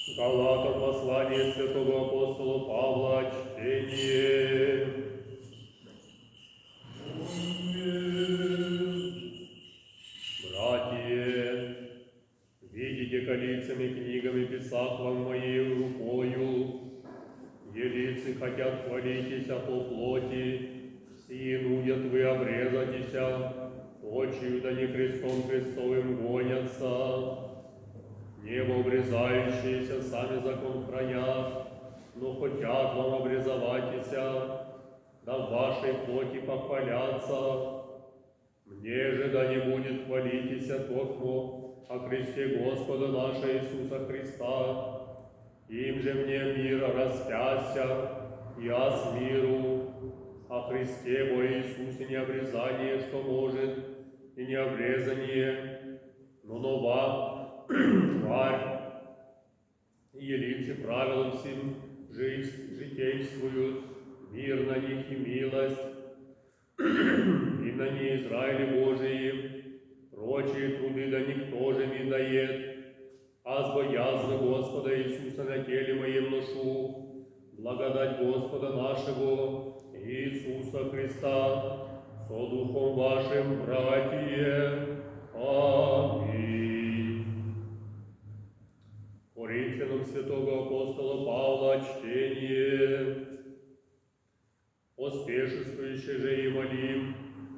Галатам послание святого апостола Павла, чтение. Братья, видите колицами книгами писах вам моей рукою, елицы хотят хвалитеся по плоти, сии нудят вы обрезатися, очию да не крестом Христовым гонятся. Небо обрезающиеся сами закон хранят, но хотят вам обрезоватися, да в вашей плоти похваляться. Мне же да не будет хвалитеся токмо о кресте Господа нашего Иисуса Христа. Им же мне мира распяся, я с миру, о Христе бо Иисусе не обрезание, что может, и не обрезание, но нова тварь, и елицы правилам всем житействуют, мир на них и милость, и на не Израиле Божиим, прочие труды да никто же не дает, а с боязны Господа Иисуса на теле моем ношу, благодать Господа нашего Иисуса Христа, со духом вашим, братья. Аминь. Коринфянам святого апостола Павла чтение. Поспешествующий же и молим,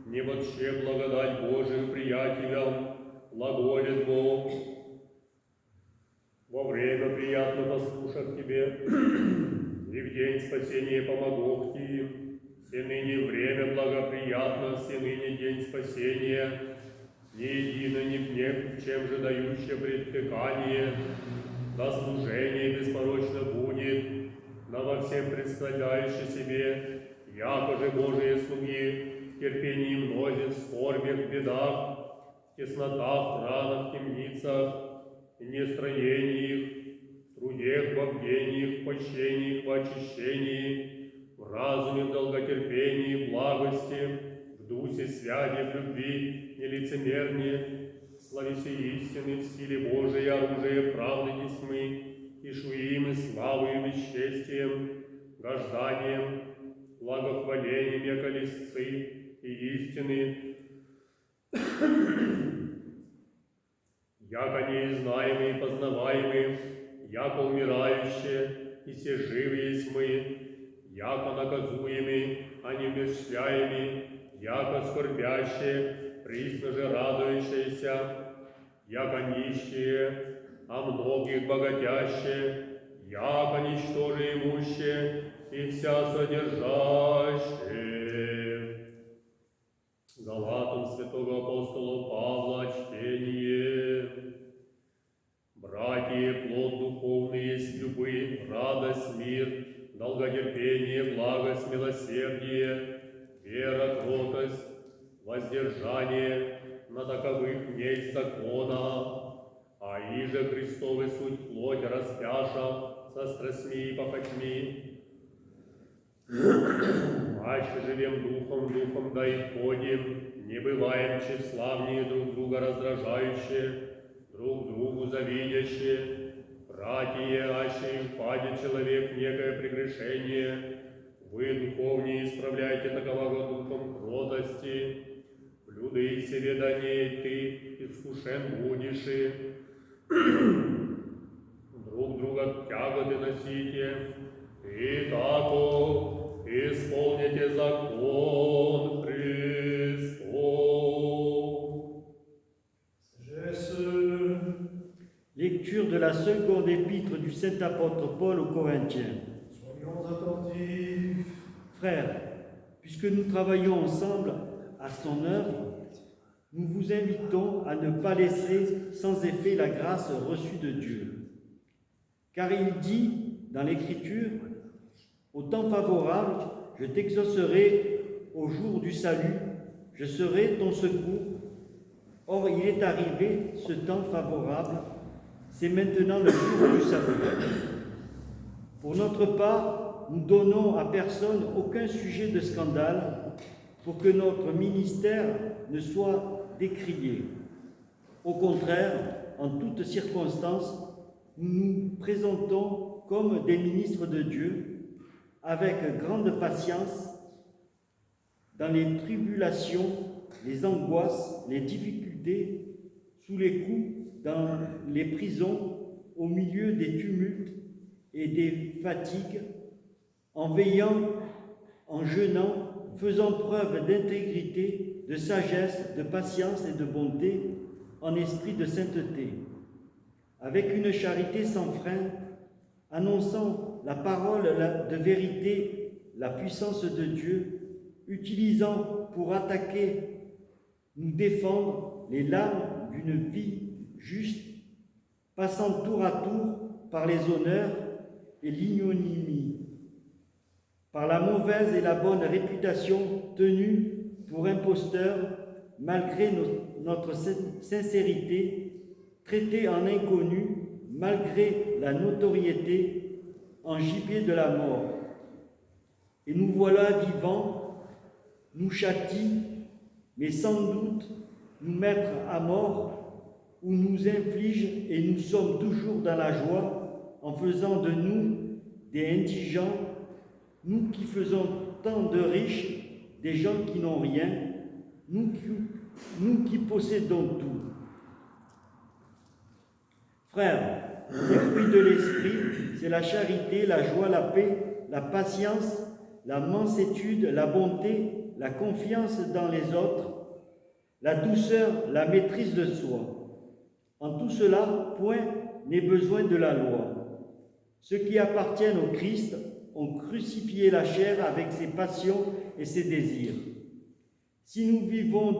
не вообще благодать Божию приятелям, глаголит Бог. Во время приятно послушать Тебе, и в день спасения помогу Ти, все ныне время благоприятно, все ныне день спасения, ни едино, ни мне, чем же дающее предтыкание, да служение беспорочно будет, да во всем представляющий себе, яко же Божие слуги, в терпении мнозит, в скорбях, в бедах, в теснотах, в ранах, в темницах, в нестроениях, в трудех, в бдениях, в почтениях, в очищении, в разуме, в долготерпении, в благости, в духе связи, в любви, нелицемернее, в словесе истины, в силе Божией, оружие правды тьмы, и шуим, и славою, и бесчестием, гожданием, благохвалением, яко лисцы и истины, яко неизнаемые и познаваемые, яко умирающие, и все живы есть мы, яко наказуемые, а не вмещаемые, яко скорбящие, присно же радующиеся, яко нищие, а многих богатящие, яко ничтоже имущие, и вся содержащие. Галатам святого апостола Павла чтение. Братья, плод духовный есть любовь, радость, мир, долготерпение, благость, милосердие, вера, кротость, воздержание, на таковых нет закона, а иже Христовы суть плоть распяша со страстьми и похотьми. Аще живем духом да и ходим, не бываем тщеславнее друг друга раздражающие, друг другу завидящие. Братья, аще и впадет человек в некое прегрешение, вы духовнее исправляйте такового духом кротости, блюды себе да не ты искушен будешь, друг друга тяготы носите, и тако исполните закон Христов. Lecture de la seconde épître du Saint Apôtre Paul aux Corinthiens. Soyons attentifs. Frères, puisque nous travaillons ensemble à son œuvre, nous vous invitons à ne pas laisser sans effet la grâce reçue de Dieu. Car il dit dans l'Écriture, « Au temps favorable, je t'exaucerai au jour du salut, je serai ton secours. » Or, il est arrivé ce temps favorable, c'est maintenant le jour du salut. Pour notre part, nous donnons à personne aucun sujet de scandale pour que notre ministère ne soit décrié. Au contraire, en toutes circonstances, nous nous présentons comme des ministres de Dieu, avec grande patience, dans les tribulations, les angoisses, les difficultés, sous les coups, dans les prisons, au milieu des tumultes et des fatigues, en veillant, en jeûnant, faisant preuve d'intégrité, de sagesse, de patience et de bonté, en esprit de sainteté, avec une charité sans frein, annonçant la parole de vérité, la puissance de Dieu, utilisant pour attaquer, nous défendre les larmes d'une vie juste, passant tour à tour par les honneurs et l'ignominie, par la mauvaise et la bonne réputation tenue pour imposteurs, malgré notre sincérité, traités en inconnus, malgré la notoriété, en gibier de la mort. Et nous voilà vivants, nous châtie, mais sans doute nous mettre à mort, ou nous inflige, et nous sommes toujours dans la joie, en faisant de nous des indigents, nous qui faisons tant de riches, des gens qui n'ont rien, nous qui possédons tout. Frères, les fruits de l'esprit, c'est la charité, la joie, la paix, la patience, la mansuétude, la bonté, la confiance dans les autres, la douceur, la maîtrise de soi. En tout cela, point n'est besoin de la loi. Ceux qui appartiennent au Christ ont crucifié la chair avec ses passions et ses désirs. Si nous vivons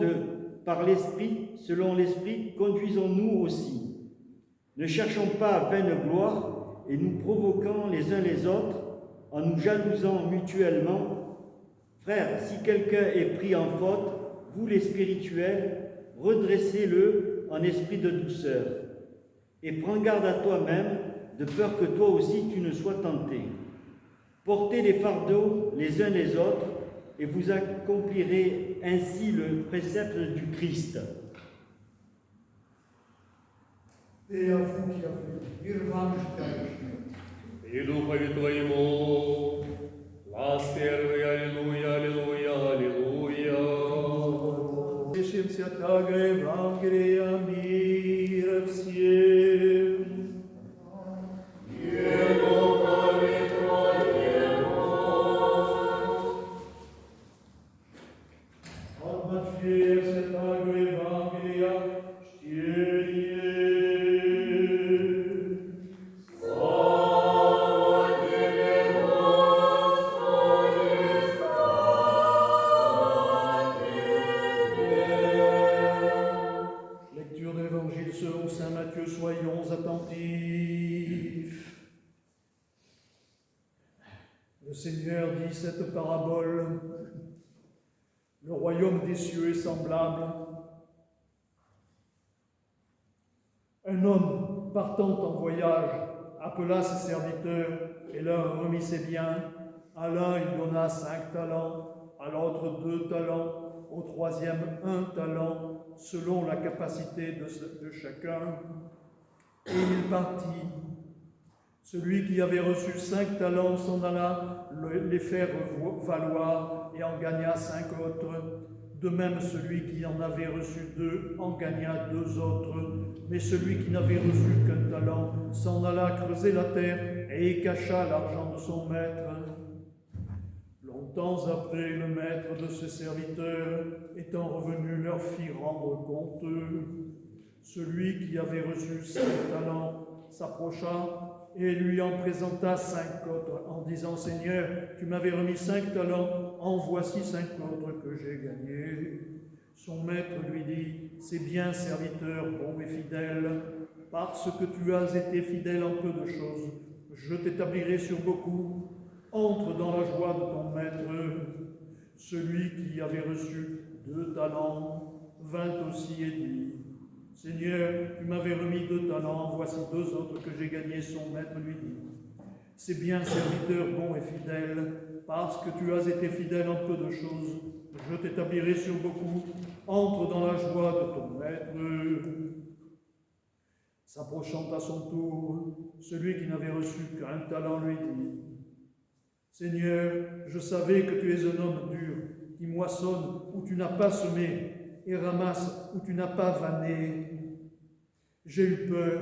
par l'Esprit, selon l'Esprit, conduisons-nous aussi. Ne cherchons pas à vaine gloire et nous provoquant les uns les autres en nous jalousant mutuellement. Frères, si quelqu'un est pris en faute, vous les spirituels, redressez-le en esprit de douceur. Et prends garde à toi-même, de peur que toi aussi tu ne sois tenté. Portez les fardeaux les uns les autres, et vous accomplirez ainsi le précepte du Christ. Et à vous qui avez mир вам ждать. И Духове Твоему, глаз первый, аллилуйя, аллилуйя, аллилуйя. Слышим святаго Евангелия мира всем. От Матфея святаго Евангелия чтение. Lecture de l'Évangile selon saint Matthieu, soyons attentifs. Le Seigneur dit cette parabole. Le royaume des cieux est semblable. Un homme partant en voyage appela ses serviteurs et leur remit ses biens. À l'un il donna 5 talents, à l'autre 2 talents, au troisième 1 talent, selon la capacité de chacun. Et il partit. Celui qui avait reçu 5 talents s'en alla les faire valoir et en gagna 5 autres. De même, celui qui en avait reçu 2 en gagna 2 autres. Mais celui qui n'avait reçu qu'un talent s'en alla creuser la terre et y cacha l'argent de son maître. Longtemps après, le maître de ses serviteurs, étant revenu, leur fit rendre compte. Celui qui avait reçu 5 talents s'approcha et lui en présenta 5 autres, en disant « Seigneur, tu m'avais remis 5 talents, en voici 5 autres que j'ai gagnés. » Son maître lui dit « C'est bien, serviteur, bon et fidèle, parce que tu as été fidèle en peu de choses, je t'établirai sur beaucoup. Entre dans la joie de ton maître. » Celui qui avait reçu 2 talents vint aussi et dit « Seigneur, tu m'avais remis 2 talents, voici 2 autres que j'ai gagnés. » Son maître lui dit « C'est bien, serviteur bon et fidèle, parce que tu as été fidèle en peu de choses, je t'établirai sur beaucoup. Entre dans la joie de ton maître. » S'approchant à son tour, celui qui n'avait reçu qu'un talent lui dit, « Seigneur, je savais que tu es un homme dur, qui moissonne où tu n'as pas semé et ramasse où tu n'as pas vanné. J'ai eu peur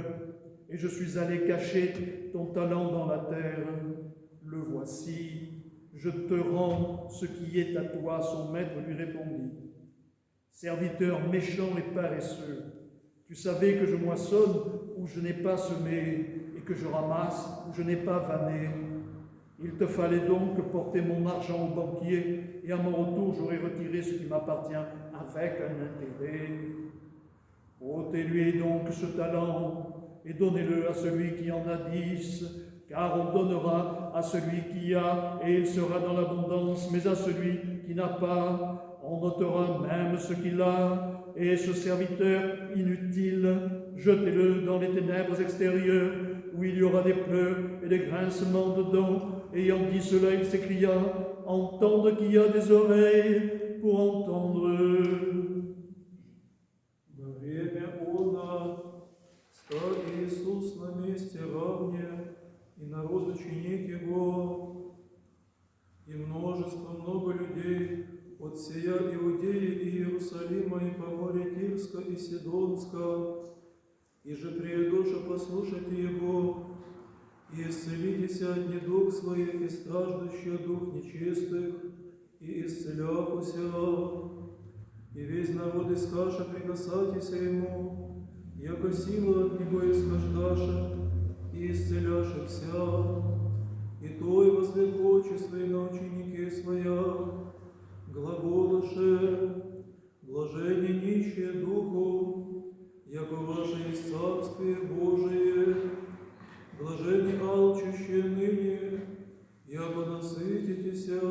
et je suis allé cacher ton talent dans la terre. Le voici, je te rends ce qui est à toi. » Son maître lui répondit, « Serviteur méchant et paresseux, tu savais que je moissonne où je n'ai pas semé et que je ramasse où je n'ai pas vanné. Il te fallait donc porter mon argent au banquier et à mon retour j'aurais retiré ce qui m'appartient avec un intérêt. Ôtez-lui donc ce talent et donnez-le à celui qui en a 10, car on donnera à celui qui a et il sera dans l'abondance, mais à celui qui n'a pas, on ôtera même ce qu'il a. Et ce serviteur inutile, jetez-le dans les ténèbres extérieures, où il y aura des pleurs et des grincements de dents. » Ayant dit cela, il s'écria, « Entende qui a des oreilles pour entendre. » Во время она стал Иисус на месте равне, и народ ученик Его, и много людей от сия Иудеи и Иерусалима, и по море Тирска и Сидонска, и же приедоша послушайте Его, и исцелитесь от недуг своих, и страждущих дух нечистых, и исцеляхуся. И весь народ искаша прикасайтеся Ему, яко сила от Него исхождаша, и исцеляша вся. И той возле очи свои на ученики своя, глаголаше, блажение нищие духу, яко ваше есть Царствие Божие, блажение алчущие ныне, яко насытитеся,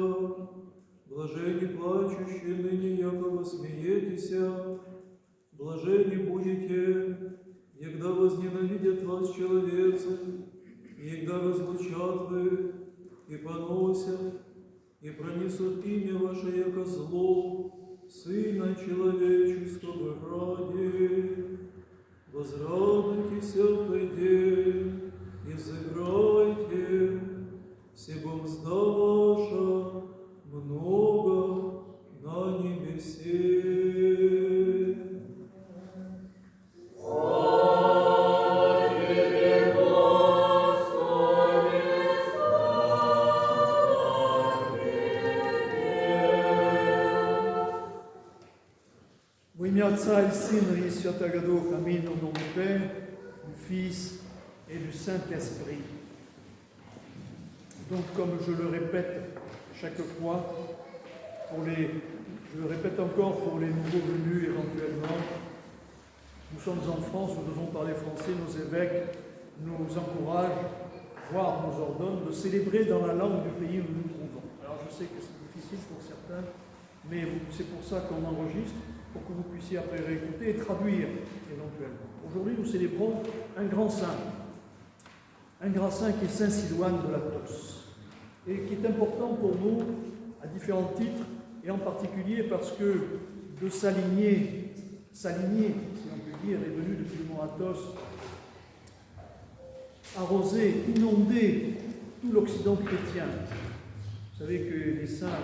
блажение плачущие ныне, яко восмеетеся, блажение будете, егда возненавидят вас человецы, егда разлучат вы, и поносят, и пронесут имя ваше, яко зло, Сына Человеческого ради. Возрадуйтесь в тот день, и сыграйте, себо мзда ваша много на небесе. Во имя Отца и Сына и Святаго Духа, аминь, au nom du Père, du Fils et du Saint-Esprit. Donc, comme je le répète chaque fois, je le répète encore pour les nouveaux venus éventuellement, nous sommes en France, nous devons parler français, nos évêques nous encouragent, voire nous ordonnent de célébrer dans la langue du pays où nous nous trouvons. Alors je sais que c'est difficile pour certains, mais c'est pour ça qu'on enregistre, pour que vous puissiez après réécouter et traduire éventuellement. Aujourd'hui, nous célébrons un grand saint qui est Saint Silouane de Latos, et qui est important pour nous à différents titres, et en particulier parce que de s'aligner, si on peut dire, est venu depuis le mont Athos, arroser, inonder tout l'Occident chrétien. Vous savez que les saints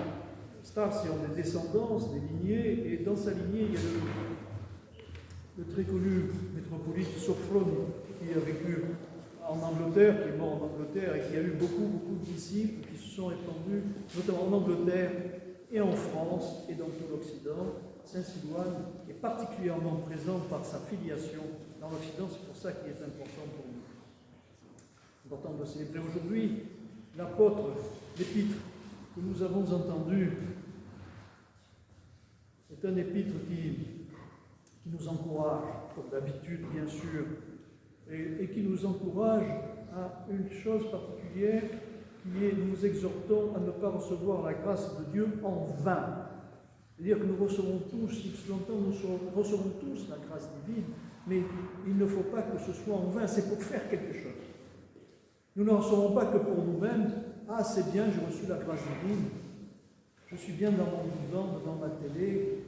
Stars ont des descendances, des lignées, et dans sa lignée, il y a le très connu métropolite Sophrone, qui a vécu en Angleterre, qui est mort en Angleterre, et qui a eu beaucoup de disciples qui se sont répandus, notamment en Angleterre et en France et dans tout l'Occident. Saint Silouane est particulièrement présent par sa filiation dans l'Occident, c'est pour ça qu'il est important pour nous. Important de célébrer aujourd'hui l'apôtre, l'épître que nous avons entendu. C'est un épître qui nous encourage, comme d'habitude bien sûr, et qui nous encourage à une chose particulière, qui est nous exhortons à ne pas recevoir la grâce de Dieu en vain. C'est-à-dire que nous recevons tous, si longtemps nous recevons tous la grâce divine, mais il ne faut pas que ce soit en vain, c'est pour faire quelque chose. Nous n'en recevons pas que pour nous-mêmes. Ah, c'est bien, j'ai reçu la grâce divine, je suis bien dans mon vivant, devant ma télé,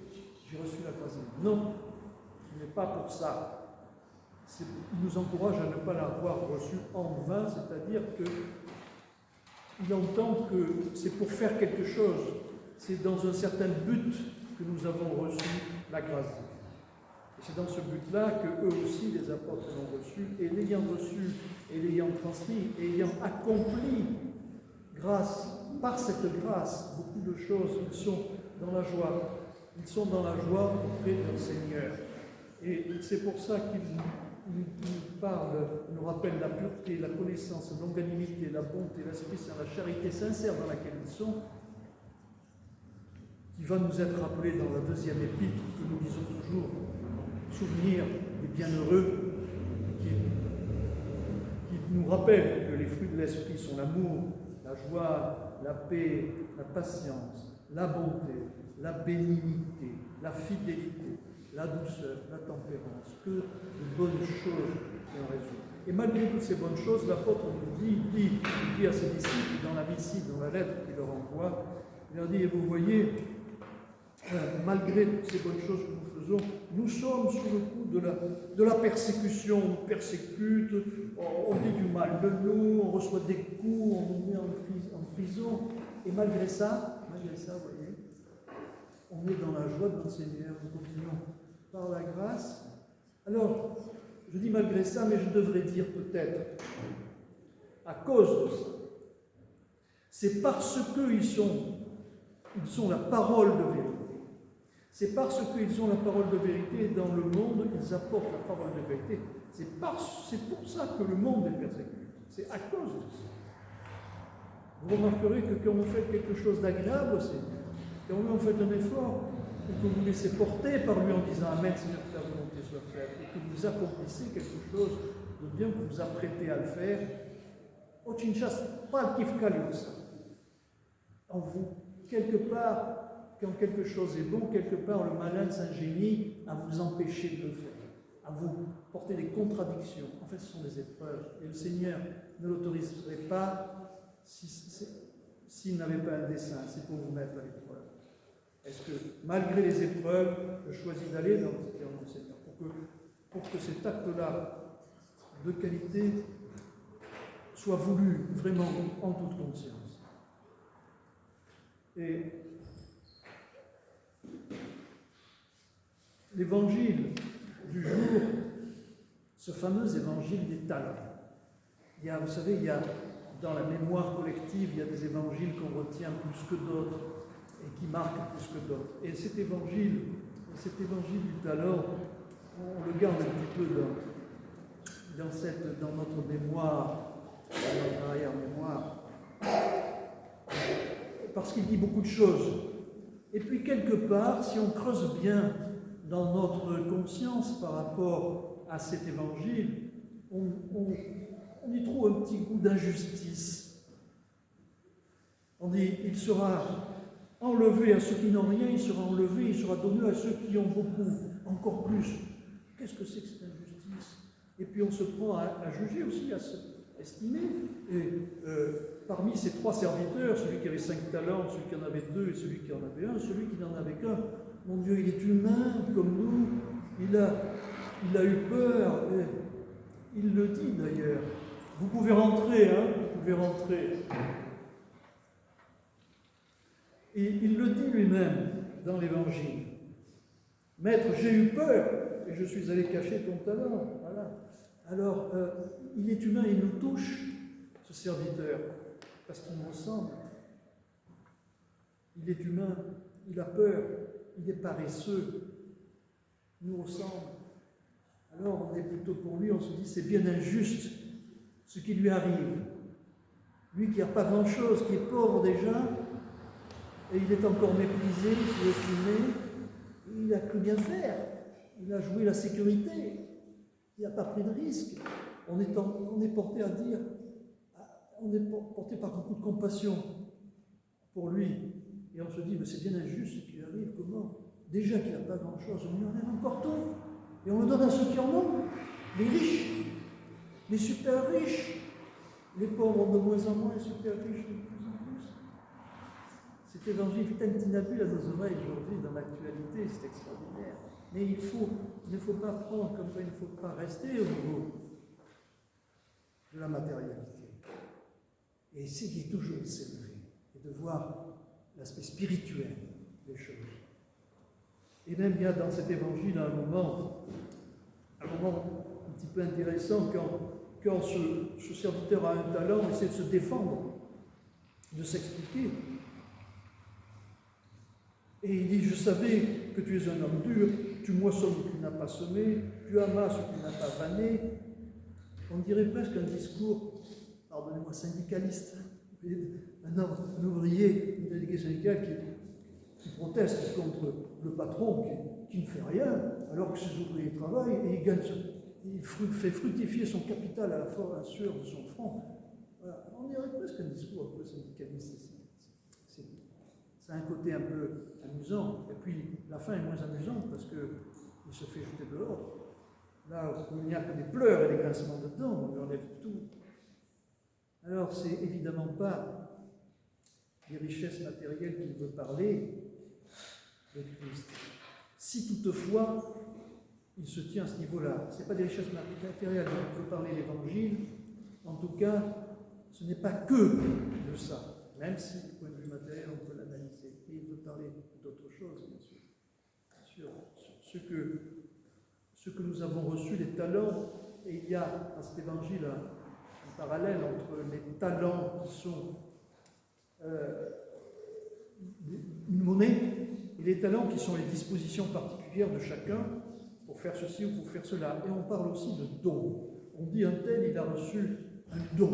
j'ai reçu la grâce divine. Non, ce n'est pas pour ça. il nous encourage à ne pas l'avoir reçu en vain, c'est-à-dire qu'il entend que c'est pour faire quelque chose, c'est dans un certain but que nous avons reçu la grâce. Et c'est dans ce but-là que eux aussi, les apôtres, l'ont reçu, et l'ayant reçu, et l'ayant transmis, et ayant accompli par cette grâce, beaucoup de choses, ils sont dans la joie. Ils sont dans la joie auprès de leur Seigneur. Et c'est pour ça qu'ils nous parlent, nous rappellent la pureté, la connaissance, la longanimité, la bonté, l'Esprit Saint, la charité sincère dans laquelle ils sont, qui va nous être rappelé dans la deuxième épître que nous lisons toujours, souvenir des bienheureux, qui nous rappelle que les fruits de l'Esprit sont l'amour, la joie, la paix, la patience, la bonté, la bénignité, la fidélité, la douceur, la tempérance, que de bonnes choses qui en résultent. Et malgré toutes ces bonnes choses, l'apôtre nous dit à ses disciples dans la missive, dans la lettre qu'il leur envoie, il leur dit, et vous voyez, malgré toutes ces bonnes choses que nous faisons, nous sommes sous le coup de la persécution. On nous persécute, on dit du mal de nous, on reçoit des coups, on nous met en prison. Et malgré ça, vous voyez, on est dans la joie de notre Seigneur, nous continuons par la grâce. Alors, je dis malgré ça, mais je devrais dire peut-être, à cause de ça. C'est parce qu'ils sont la parole de vérité. C'est parce qu'ils ont la parole de vérité et dans le monde, ils apportent la parole de vérité. C'est pour ça que le monde est persécuté. C'est à cause de ça. Vous remarquerez que quand vous faites quelque chose d'agréable au Seigneur, quand vous faites un effort, et que vous laissez porter par lui en disant Amen, Seigneur, que ta volonté soit faite, et que vous accomplissez quelque chose de bien, que vous vous apprêtez à le faire, en vous, quelque part, quand quelque chose est bon, quelque part le malin s'ingénie à vous empêcher de le faire, à vous porter des contradictions. En fait, ce sont des épreuves. Et le Seigneur ne l'autoriserait pas s'il n'avait pas un dessein. C'est pour vous mettre à l'épreuve. Est-ce que, malgré les épreuves, je choisis d'aller dans le cœur du Seigneur pour que cet acte-là de qualité soit voulu vraiment en toute conscience. Et l'évangile du jour, ce fameux évangile des talents. Vous savez, dans la mémoire collective, il y a des évangiles qu'on retient plus que d'autres et qui marquent plus que d'autres. Et cet évangile du talent, on le garde un petit peu dans notre mémoire, dans notre arrière-mémoire, parce qu'il dit beaucoup de choses. Et puis quelque part, si on creuse bien dans notre conscience par rapport à cet évangile, on y trouve un petit goût d'injustice. On dit, il sera enlevé à ceux qui n'ont rien, il sera enlevé, il sera donné à ceux qui ont beaucoup, encore plus. Qu'est-ce que c'est que cette injustice? Et puis on se prend à juger aussi, à s'estimer. Et parmi ces trois serviteurs, celui qui avait 5 talents, celui qui en avait 2 et celui qui en avait 1, celui qui n'en avait qu'un, mon Dieu, il est humain comme nous, il a eu peur, et il le dit d'ailleurs. Vous pouvez rentrer, vous pouvez rentrer. Et il le dit lui-même dans l'Évangile. Maître, j'ai eu peur et je suis allé cacher ton talent. Voilà. Alors, il est humain, il nous touche, ce serviteur, parce qu'il nous ressemble. Il est humain, il a peur, il est paresseux, il nous ressemble. Alors, on est plutôt pour lui, on se dit, c'est bien injuste ce qui lui arrive. Lui qui n'a pas grand-chose, qui est pauvre déjà, et il est encore méprisé, sous-estimé, il a cru bien faire, il a joué la sécurité, il n'a pas pris de risque. On est porté à dire, on est porté par beaucoup de compassion pour lui. Et on se dit, mais c'est bien injuste ce qui lui arrive, comment? Déjà qu'il n'a pas grand-chose, on lui en aime encore tout. Et on le donne à ceux qui en ont, les riches, les super riches. Les pauvres ont de moins en moins, les super riches de plus en plus. Cet évangile tintinabule à nos oreilles aujourd'hui dans l'actualité, c'est extraordinaire. Mais il ne faut pas prendre comme ça, il ne faut pas rester au niveau de la matérialité. Et essayer toujours de s'élever et de voir l'aspect spirituel des choses. Et même il y a dans cet évangile un moment un petit peu intéressant quand ce serviteur a un talent, il essaie de se défendre, de s'expliquer. Et il dit, je savais que tu es un homme dur, tu moissonnes où tu n'as pas semé, tu amasses où tu n'as pas vanné. On dirait presque un discours, pardonnez-moi, syndicaliste. Un ouvrier, un délégué syndical qui proteste contre le patron qui ne fait rien, alors que ses ouvriers travaillent et il fait fructifier son capital à la sueur de son front. Voilà. On dirait presque un discours un peu syndicaliste. Ça a un côté un peu amusant, et puis la fin est moins amusante parce qu'il se fait jeter dehors. Là où il n'y a que des pleurs et des grincements de dents, on lui enlève tout. Alors c'est évidemment pas des richesses matérielles qu'il veut parler de Christ. Si toutefois il se tient à ce niveau-là, ce n'est pas des richesses matérielles dont il veut parler l'Évangile, en tout cas ce n'est pas que de ça. Même si, du point de vue matériel, on peut l'analyser. Et il veut parler d'autre chose, bien sûr. Bien sûr, ce que nous avons reçu, les talents, et il y a dans cet évangile un parallèle entre les talents qui sont une monnaie et les talents qui sont les dispositions particulières de chacun pour faire ceci ou pour faire cela. Et on parle aussi de dons. On dit un tel, il a reçu un don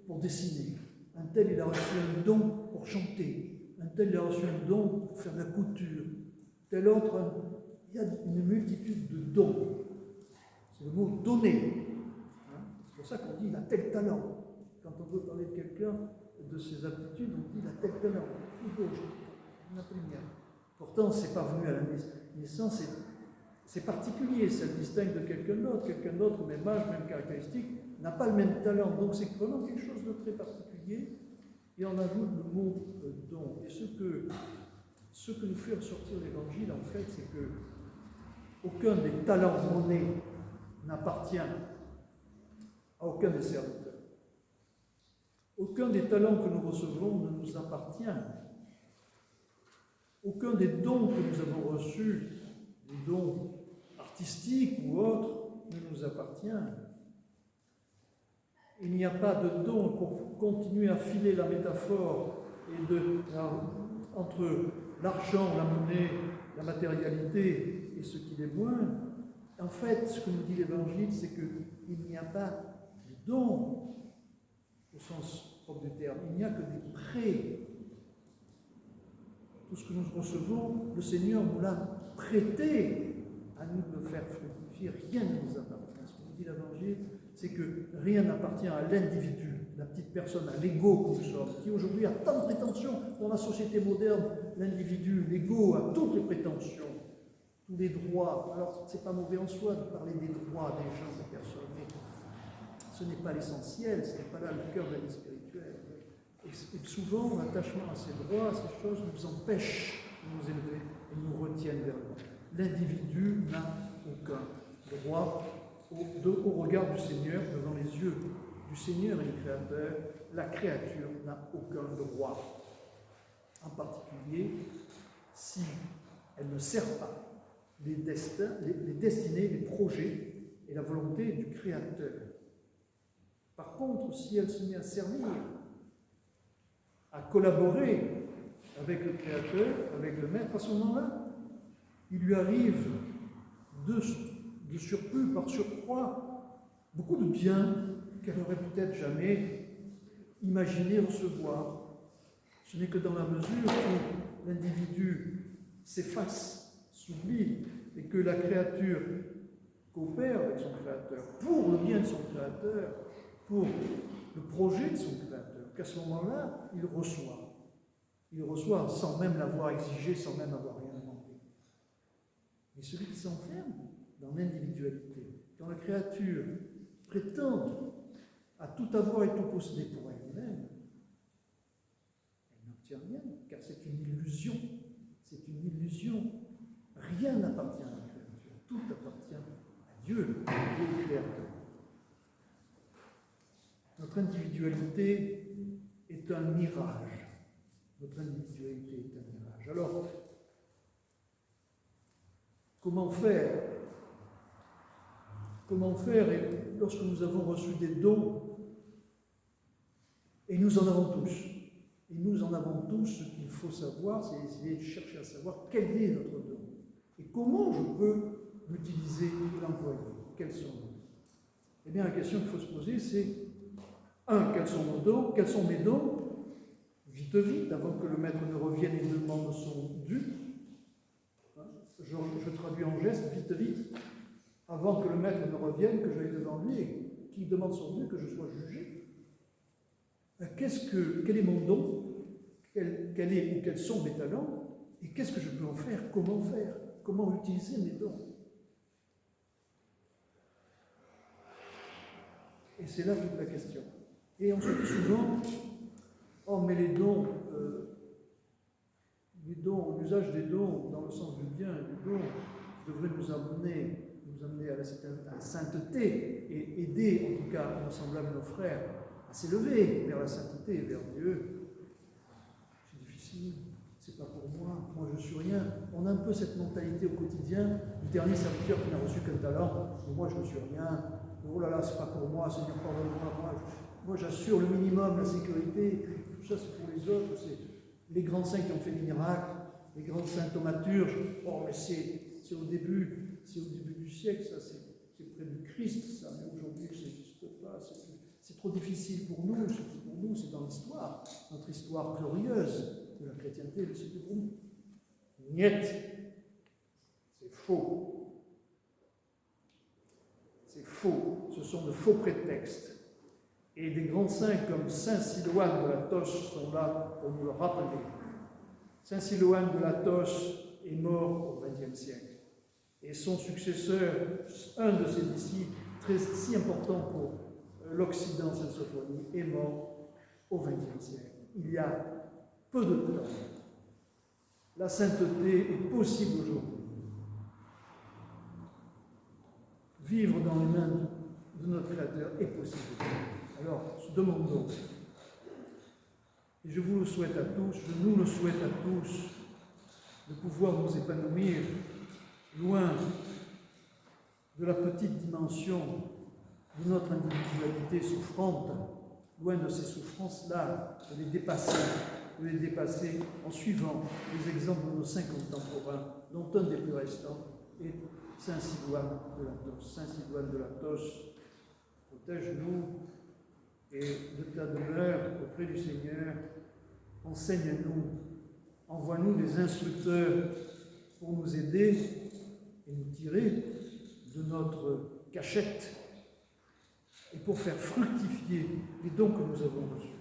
pour dessiner. Un tel, il a reçu un don pour chanter. Un tel, il a reçu un don pour faire de la couture. Tel autre, il y a une multitude de dons. C'est le mot donner. C'est pour ça qu'on dit il a tel talent. Quand on veut parler de quelqu'un, de ses aptitudes, on dit il a tel talent. Pourtant, ce n'est pas venu à la naissance, c'est particulier, ça le distingue de quelqu'un d'autre. Quelqu'un d'autre, même âge, même caractéristique, n'a pas le même talent. Donc c'est vraiment quelque chose de très particulier. Et on ajoute le mot don. Et ce que nous fait ressortir l'Évangile, en fait, c'est que aucun des talents donnés n'appartient à aucun des serviteurs. Aucun des talents que nous recevons ne nous appartient. Aucun des dons que nous avons reçus, des dons artistiques ou autres, ne nous appartient. Il n'y a pas de don, pour continuer à filer la métaphore entre l'argent, la monnaie, la matérialité et ce qui est moins. En fait, ce que nous dit l'Évangile, c'est qu'il n'y a pas de don au sens propre du terme. Il n'y a que des prêts. Tout ce que nous recevons, le Seigneur nous l'a prêté à nous de le faire fructifier. Rien ne nous appartient. Ce que nous dit l'Évangile, c'est que rien n'appartient à l'individu, la petite personne, à l'ego que nous sommes, qui aujourd'hui a tant de prétentions dans la société moderne. L'individu, l'ego a toutes les prétentions, tous les droits. Alors, ce n'est pas mauvais en soi de parler des droits des gens, des personnes, mais ce n'est pas l'essentiel, ce n'est pas là le cœur de la vie spirituelle. Et souvent, l'attachement à ces droits, à ces choses, nous empêche de nous élever et nous retiennent vers nous. L'individu n'a aucun droit au regard du Seigneur, devant les yeux du Seigneur et du Créateur. La créature n'a aucun droit. En particulier, si elle ne sert pas les destinées, les projets et la volonté du Créateur. Par contre, si elle se met à servir, à collaborer avec le Créateur, avec le Maître, à ce moment-là, il lui arrive de surplus, par surcroît, beaucoup de biens qu'elle n'aurait peut-être jamais imaginé recevoir. Ce n'est que dans la mesure où l'individu s'efface, s'oublie, et que la créature coopère avec son Créateur, pour le bien de son Créateur, pour le projet de son Créateur, qu'à ce moment-là, il reçoit. Il reçoit sans même l'avoir exigé, sans même avoir rien demandé. Mais celui qui s'enferme dans l'individualité, quand la créature prétend à tout avoir et tout posséder pour elle-même, elle n'obtient rien, car c'est une illusion. C'est une illusion. Rien n'appartient à la créature. Tout appartient à Dieu, le Créateur. Notre individualité est un mirage. Notre individualité est un mirage. Alors, comment faire? Comment faire lorsque nous avons reçu des dons, et nous en avons tous, et nous en avons tous, ce qu'il faut savoir, c'est essayer de chercher à savoir quel est notre don, et comment je peux l'utiliser et l'employer, quels sont-ils? Eh bien, la question qu'il faut se poser, c'est, quels sont nos dons, quels sont mes dons, vite, avant que le maître ne revienne et ne demande son dû. Je traduis en geste, vite, avant que le maître ne revienne, que j'aille devant lui et qu'il demande son dû, que je sois jugé. Quel est mon don? Quels sont mes talents? Et qu'est-ce que je peux en faire? Comment utiliser mes dons? Et c'est là toute la question. Et on se dit souvent, oh mais les dons, l'usage des dons, dans le sens du bien et du don, devrait nous amener à la sainteté et aider, en tout cas, nos semblables, nos frères, à s'élever vers la sainteté, vers Dieu. C'est difficile, c'est pas pour moi je suis rien. On a un peu cette mentalité au quotidien du dernier serviteur qui n'a reçu qu'un talent, mais moi je ne suis rien. Oh là là, c'est pas pour moi, Seigneur, pardonne-moi, moi j'assure le minimum, la sécurité, tout ça c'est pour les autres, c'est les grands saints qui ont fait des miracles, les grands saints thaumaturges. Oh mais c'est au début du siècle, ça c'est près du Christ, ça, mais aujourd'hui ça n'existe pas, c'est trop difficile pour nous, surtout pour nous, c'est dans l'histoire, notre histoire glorieuse de la chrétienté, c'est pour nous. Niet, c'est faux. C'est faux, ce sont de faux prétextes. Et des grands saints comme Saint Silouan de la Toche sont là pour nous le rappeler. Saint Silouan de la Toche est mort au XXe siècle. Et son successeur, un de ses disciples, si important pour l'Occident, Saint Sophonie, est mort au XXe siècle. Il y a peu de temps. La sainteté est possible aujourd'hui. Vivre dans les mains de notre Créateur est possible. Alors, demandons, et je vous le souhaite à tous, je nous le souhaite à tous, de pouvoir nous épanouir loin de la petite dimension de notre individualité souffrante, loin de ces souffrances-là, de les dépasser en suivant les exemples de nos saints contemporains, dont un des plus restants est Saint Silouan de la Toche. Saint Silouan de la Toche, protège-nous et de ta demeure auprès du Seigneur, enseigne-nous, envoie-nous des instructeurs pour nous aider et nous tirer de notre cachette et pour faire fructifier les dons que nous avons reçus.